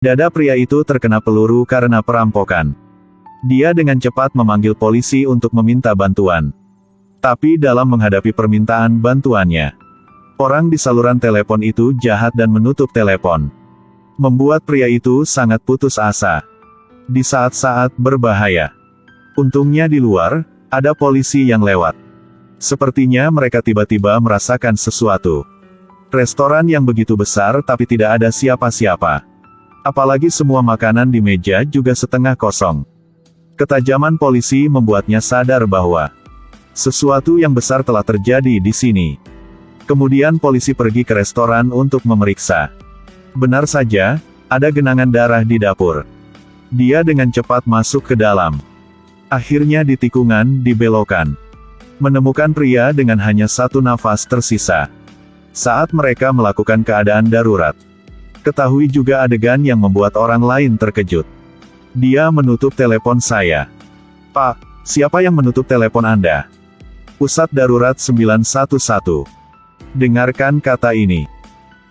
Dada pria itu terkena peluru karena perampokan. Dia dengan cepat memanggil polisi untuk meminta bantuan. Tapi dalam menghadapi permintaan bantuannya, orang di saluran telepon itu jahat dan menutup telepon. Membuat pria itu sangat putus asa. Di saat-saat berbahaya. Untungnya di luar, ada polisi yang lewat. Sepertinya mereka tiba-tiba merasakan sesuatu. Restoran yang begitu besar tapi tidak ada siapa-siapa. Apalagi semua makanan di meja juga setengah kosong. Ketajaman polisi membuatnya sadar bahwa sesuatu yang besar telah terjadi di sini. Kemudian polisi pergi ke restoran untuk memeriksa. Benar saja, ada genangan darah di dapur. Dia dengan cepat masuk ke dalam. Akhirnya di tikungan dibelokkan. Menemukan pria dengan hanya satu nafas tersisa. Saat mereka melakukan keadaan darurat. Ketahui juga adegan yang membuat orang lain terkejut. Dia menutup telepon saya. Pak, siapa yang menutup telepon Anda? Pusat Darurat 911. Dengarkan kata ini.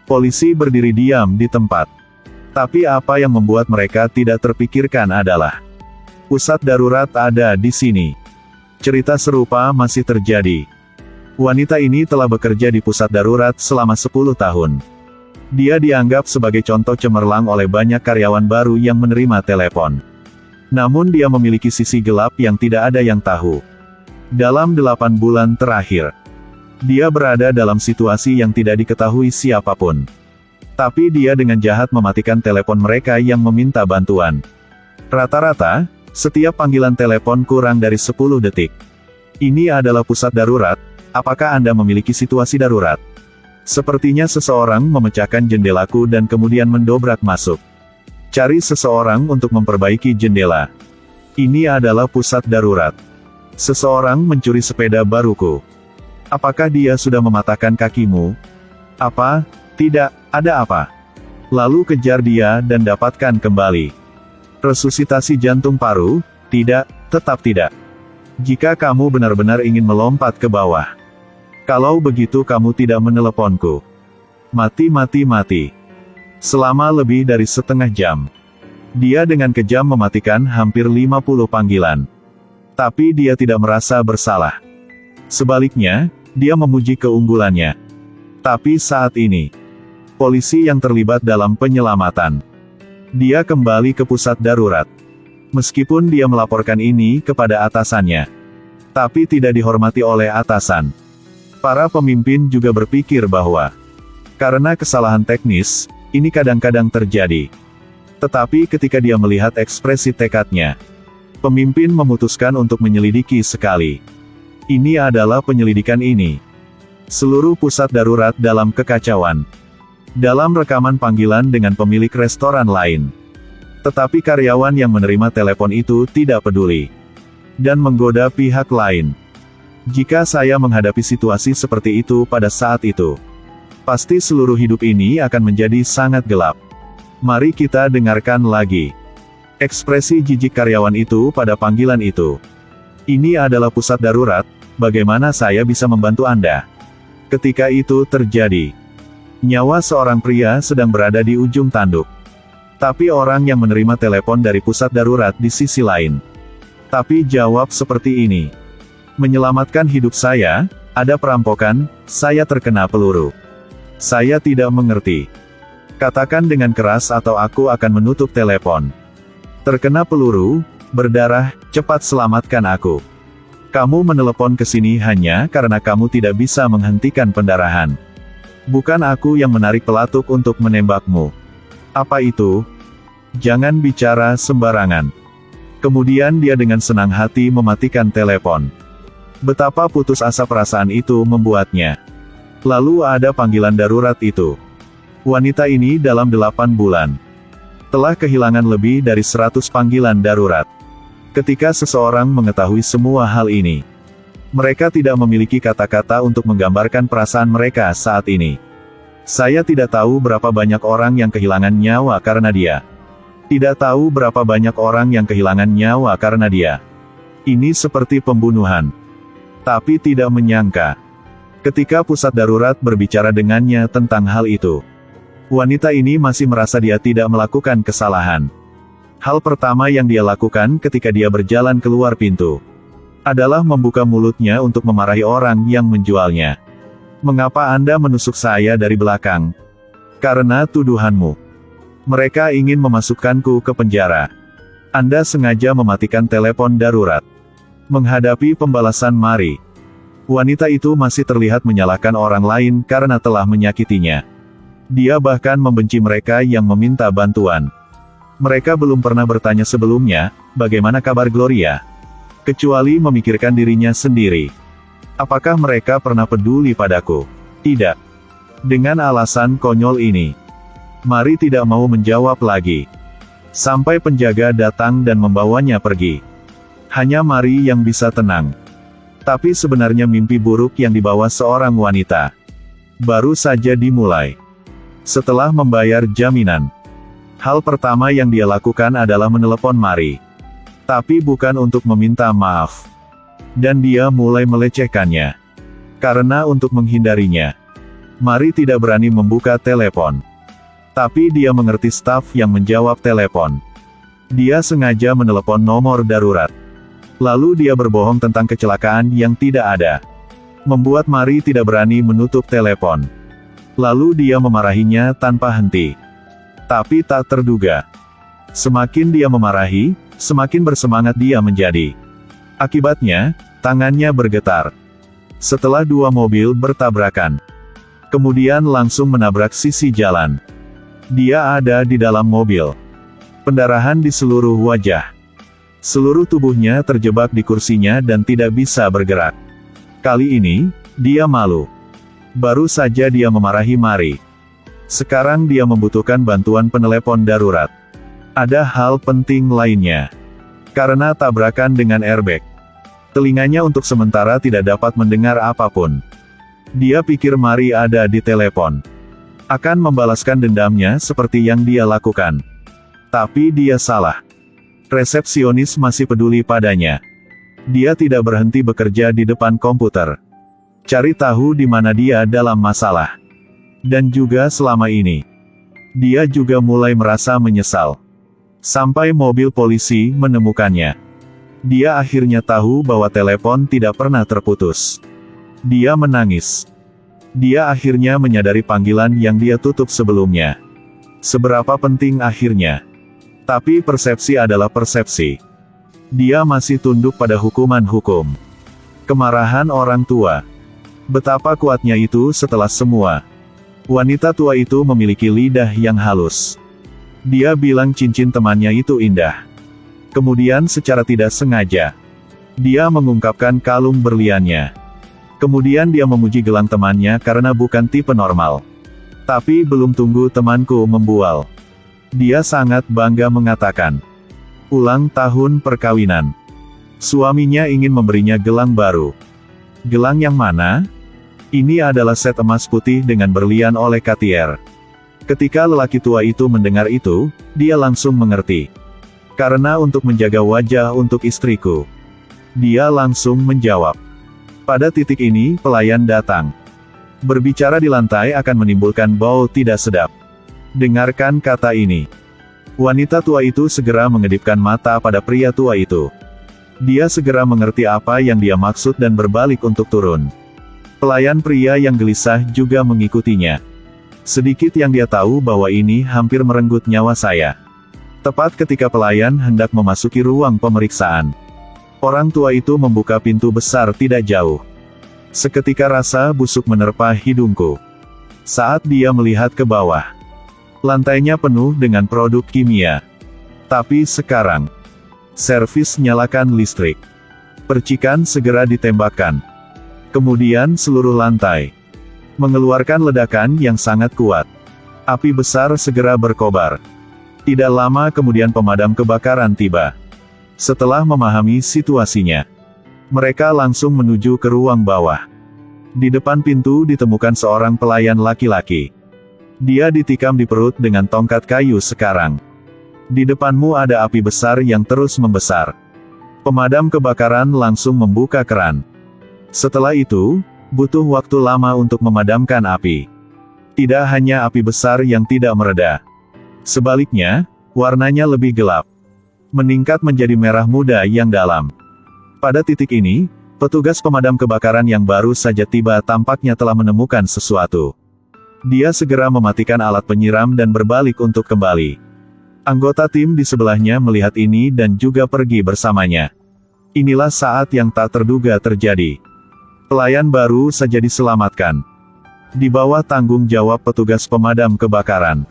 Polisi berdiri diam di tempat. Tapi apa yang membuat mereka tidak terpikirkan adalah pusat darurat ada di sini. Cerita serupa masih terjadi. Wanita ini telah bekerja di pusat darurat selama 10 tahun. Dia dianggap sebagai contoh cemerlang oleh banyak karyawan baru yang menerima telepon. Namun dia memiliki sisi gelap yang tidak ada yang tahu. Dalam 8 bulan terakhir, dia berada dalam situasi yang tidak diketahui siapapun. Tapi dia dengan jahat mematikan telepon mereka yang meminta bantuan. Rata-rata, setiap panggilan telepon kurang dari 10 detik. Ini adalah pusat darurat, apakah Anda memiliki situasi darurat? Sepertinya seseorang memecahkan jendelaku dan kemudian mendobrak masuk. Cari seseorang untuk memperbaiki jendela. Ini adalah pusat darurat. Seseorang mencuri sepeda baruku. Apakah dia sudah mematahkan kakimu? Apa? Tidak, ada apa? Lalu kejar dia dan dapatkan kembali. Resusitasi jantung paru? Tidak, tetap tidak. Jika kamu benar-benar ingin melompat ke bawah. Kalau begitu kamu tidak meneleponku. Mati. Selama lebih dari setengah jam. Dia dengan kejam mematikan hampir 50 panggilan. Tapi dia tidak merasa bersalah. Sebaliknya, dia memuji keunggulannya. Tapi saat ini, polisi yang terlibat dalam penyelamatan. Dia kembali ke pusat darurat. Meskipun dia melaporkan ini kepada atasannya. Tapi tidak dihormati oleh atasan. Para pemimpin juga berpikir bahwa karena kesalahan teknis, ini kadang-kadang terjadi. Tetapi ketika dia melihat ekspresi tekadnya, pemimpin memutuskan untuk menyelidiki sekali. Ini adalah penyelidikan ini. Seluruh pusat darurat dalam kekacauan. Dalam rekaman panggilan dengan pemilik restoran lain. Tetapi karyawan yang menerima telepon itu tidak peduli. Dan menggoda pihak lain. Jika saya menghadapi situasi seperti itu pada saat itu, pasti seluruh hidup ini akan menjadi sangat gelap. Mari kita dengarkan lagi. Ekspresi jijik karyawan itu pada panggilan itu. Ini adalah pusat darurat, bagaimana saya bisa membantu Anda? Ketika itu terjadi, nyawa seorang pria sedang berada di ujung tanduk. Tapi orang yang menerima telepon dari pusat darurat di sisi lain. Tapi jawab seperti ini. Menyelamatkan hidup saya, ada perampokan, saya terkena peluru. Saya tidak mengerti. Katakan dengan keras atau aku akan menutup telepon. Terkena peluru, berdarah, cepat selamatkan aku. Kamu menelepon ke sini hanya karena kamu tidak bisa menghentikan pendarahan. Bukan aku yang menarik pelatuk untuk menembakmu. Apa itu? Jangan bicara sembarangan. Kemudian dia dengan senang hati mematikan telepon. Betapa putus asa perasaan itu membuatnya. Lalu ada panggilan darurat itu. Wanita ini dalam 8 bulan telah kehilangan lebih dari 100 panggilan darurat. Ketika seseorang mengetahui semua hal ini, mereka tidak memiliki kata-kata untuk menggambarkan perasaan mereka saat ini. Saya tidak tahu berapa banyak orang yang kehilangan nyawa karena dia. Tidak tahu berapa banyak orang yang kehilangan nyawa karena dia. Ini seperti pembunuhan. Tapi tidak menyangka. Ketika pusat darurat berbicara dengannya tentang hal itu. Wanita ini masih merasa dia tidak melakukan kesalahan. Hal pertama yang dia lakukan ketika dia berjalan keluar pintu adalah membuka mulutnya untuk memarahi orang yang menjualnya. "Mengapa Anda menusuk saya dari belakang?" "Karena tuduhanmu. Mereka ingin memasukkanku ke penjara. Anda sengaja mematikan telepon darurat." Menghadapi pembalasan Mari, wanita itu masih terlihat menyalahkan orang lain karena telah menyakitinya. Dia bahkan membenci mereka yang meminta bantuan. Mereka belum pernah bertanya sebelumnya, "Bagaimana kabar Gloria?" kecuali memikirkan dirinya sendiri. Apakah mereka pernah peduli padaku? Tidak. Dengan alasan konyol ini, Mari tidak mau menjawab lagi. Sampai penjaga datang dan membawanya pergi. Hanya Mari yang bisa tenang. Tapi sebenarnya mimpi buruk yang dibawa seorang wanita baru saja dimulai. Setelah membayar jaminan, hal pertama yang dia lakukan adalah menelepon Mari. Tapi bukan untuk meminta maaf. Dan dia mulai melecehkannya. Karena untuk menghindarinya, Mari tidak berani membuka telepon. Tapi dia mengerti staf yang menjawab telepon. Dia sengaja menelepon nomor darurat. Lalu dia berbohong tentang kecelakaan yang tidak ada. Membuat Mari tidak berani menutup telepon. Lalu dia memarahinya tanpa henti. Tapi tak terduga, semakin dia memarahi, semakin bersemangat dia menjadi. Akibatnya, tangannya bergetar. Setelah dua mobil bertabrakan, kemudian langsung menabrak sisi jalan. Dia ada di dalam mobil. Pendarahan di seluruh wajah. Seluruh tubuhnya terjebak di kursinya dan tidak bisa bergerak. Kali ini, dia malu. Baru saja dia memarahi Mari. Sekarang dia membutuhkan bantuan penelepon darurat. Ada hal penting lainnya. Karena tabrakan dengan airbag, telinganya untuk sementara tidak dapat mendengar apapun. Dia pikir Mari ada di telepon. Akan membalaskan dendamnya seperti yang dia lakukan. Tapi dia salah. Resepsionis masih peduli padanya. Dia tidak berhenti bekerja di depan komputer. Cari tahu di mana dia dalam masalah. Dan juga selama ini, dia juga mulai merasa menyesal. Sampai mobil polisi menemukannya. Dia akhirnya tahu bahwa telepon tidak pernah terputus. Dia menangis. Dia akhirnya menyadari panggilan yang dia tutup sebelumnya. Seberapa penting akhirnya. Tapi persepsi adalah persepsi. Dia masih tunduk pada hukuman hukum. Kemarahan orang tua. Betapa kuatnya itu setelah semua. Wanita tua itu memiliki lidah yang halus. Dia bilang cincin temannya itu indah. Kemudian secara tidak sengaja, dia mengungkapkan kalung berliannya. Kemudian dia memuji gelang temannya karena bukan tipe normal. Tapi belum tunggu temanku membual. Dia sangat bangga mengatakan, "Ulang tahun perkawinan." Suaminya ingin memberinya gelang baru. Gelang yang mana? Ini adalah set emas putih dengan berlian oleh Cartier. Ketika lelaki tua itu mendengar itu, dia langsung mengerti. Karena untuk menjaga wajah untuk istriku. Dia langsung menjawab. Pada titik ini, pelayan datang. Berbicara di lantai akan menimbulkan bau tidak sedap. Dengarkan kata ini. Wanita tua itu segera mengedipkan mata pada pria tua itu. Dia segera mengerti apa yang dia maksud dan berbalik untuk turun. Pelayan pria yang gelisah juga mengikutinya. Sedikit yang dia tahu bahwa ini hampir merenggut nyawa saya. Tepat ketika pelayan hendak memasuki ruang pemeriksaan, orang tua itu membuka pintu besar tidak jauh. Seketika rasa busuk menerpa hidungku. Saat dia melihat ke bawah, lantainya penuh dengan produk kimia. Tapi sekarang, servis nyalakan listrik. Percikan segera ditembakkan. Kemudian seluruh lantai mengeluarkan ledakan yang sangat kuat. Api besar segera berkobar. Tidak lama kemudian pemadam kebakaran tiba. Setelah memahami situasinya, mereka langsung menuju ke ruang bawah. Di depan pintu ditemukan seorang pelayan laki-laki. Dia ditikam di perut dengan tongkat kayu sekarang. Di depanmu ada api besar yang terus membesar. Pemadam kebakaran langsung membuka keran. Setelah itu, butuh waktu lama untuk memadamkan api. Tidak hanya api besar yang tidak mereda. Sebaliknya, warnanya lebih gelap. Meningkat menjadi merah muda yang dalam. Pada titik ini, petugas pemadam kebakaran yang baru saja tiba tampaknya telah menemukan sesuatu. Dia segera mematikan alat penyiram dan berbalik untuk kembali. Anggota tim di sebelahnya melihat ini dan juga pergi bersamanya. Inilah saat yang tak terduga terjadi. Pelayan baru saja diselamatkan. Di bawah tanggung jawab petugas pemadam kebakaran.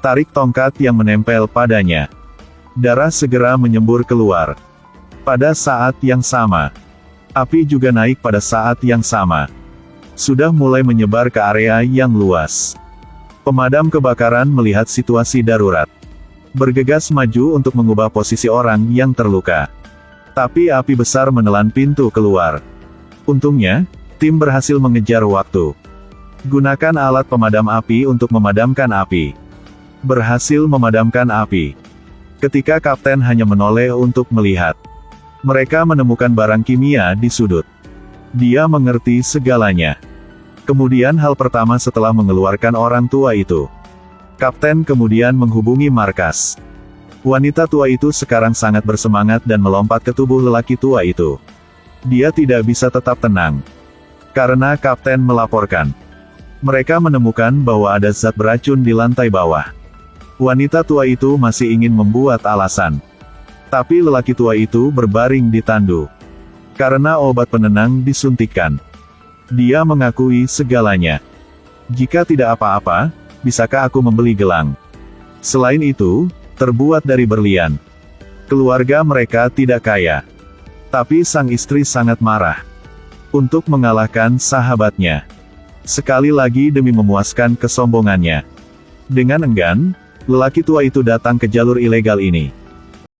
Tarik tongkat yang menempel padanya. Darah segera menyembur keluar. Pada saat yang sama, api juga naik pada saat yang sama. Sudah mulai menyebar ke area yang luas. Pemadam kebakaran melihat situasi darurat. Bergegas maju untuk mengubah posisi orang yang terluka. Tapi api besar menelan pintu keluar. Untungnya, tim berhasil mengejar waktu. Gunakan alat pemadam api untuk memadamkan api. Berhasil memadamkan api. Ketika kapten hanya menoleh untuk melihat. Mereka menemukan barang kimia di sudut. Dia mengerti segalanya. Kemudian hal pertama setelah mengeluarkan orang tua itu. Kapten kemudian menghubungi markas. Wanita tua itu sekarang sangat bersemangat dan melompat ke tubuh lelaki tua itu. Dia tidak bisa tetap tenang. Karena kapten melaporkan. Mereka menemukan bahwa ada zat beracun di lantai bawah. Wanita tua itu masih ingin membuat alasan. Tapi lelaki tua itu berbaring di tandu. Karena obat penenang disuntikkan. Dia mengakui segalanya. Jika tidak apa-apa, bisakah aku membeli gelang? Selain itu, terbuat dari berlian. Keluarga mereka tidak kaya. Tapi sang istri sangat marah. Untuk mengalahkan sahabatnya. Sekali lagi demi memuaskan kesombongannya. Dengan enggan, lelaki tua itu datang ke jalur ilegal ini.